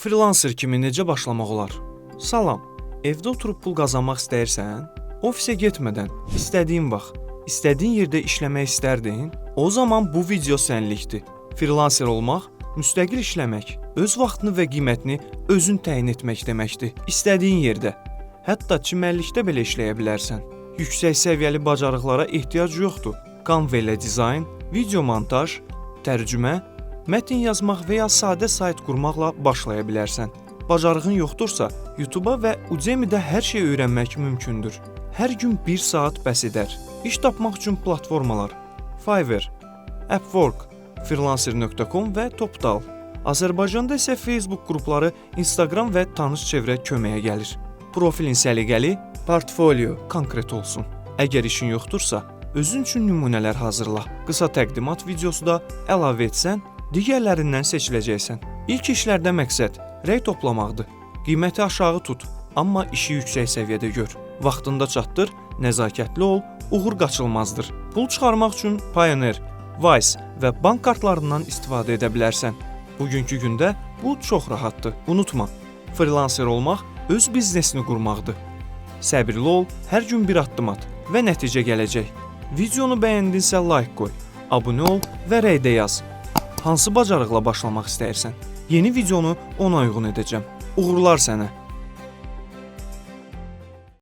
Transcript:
Freelancer kimi necə başlamaq olar? Salam, evdə oturub pul qazanmaq istəyirsən? Ofisə getmədən, istədiyin vaxt, istədiyin yerdə işləmək istərdin? O zaman bu video sənlikdir. Freelancer olmaq, müstəqil işləmək, öz vaxtını və qiymətini özün təyin etmək deməkdir. İstədiyin yerdə, hətta çimərlikdə belə işləyə bilərsən. Yüksək səviyyəli bacarıqlara ehtiyac yoxdur. Canva ilə dizayn, video montaj, tərcümə, mətn yazmaq və ya sadə sayt qurmaqla başlaya bilərsən. Bacarığın yoxdursa, YouTube-a və Udemy-də hər şey öyrənmək mümkündür. Hər gün 1 saat bəs edər. İş tapmaq üçün platformalar: Fiverr, Upwork, Freelancer.com və Toptal. Azərbaycanda isə Facebook qrupları, Instagram və tanış çevrə köməyə gəlir. Profilin səliqəli, portfolio konkret olsun. Əgər işin yoxdursa, özün üçün nümunələr hazırla. Qısa təqdimat videosu da əlavə etsən, digərlərindən seçiləcəksən. İlk işlərdə məqsəd rəy toplamaqdır. Qiyməti aşağı tut, amma işi yüksək səviyyədə gör. Vaxtında çatdır, nəzakətli ol, uğur qaçılmazdır. Pul çıxarmaq üçün Payoneer, Wise və bank kartlarından istifadə edə bilərsən. Bugünkü gündə bu çox rahatdır. Unutma, freelancer olmaq öz biznesini qurmaqdır. Səbirli ol, hər gün bir addım at və nəticə gələcək. Videonu bəyəndinsə like qoy, abunə ol və rəydə yaz. Hansı bacarıqla başlamaq istəyirsən? Yeni videonu ona uyğun edəcəm. Uğurlar sənə!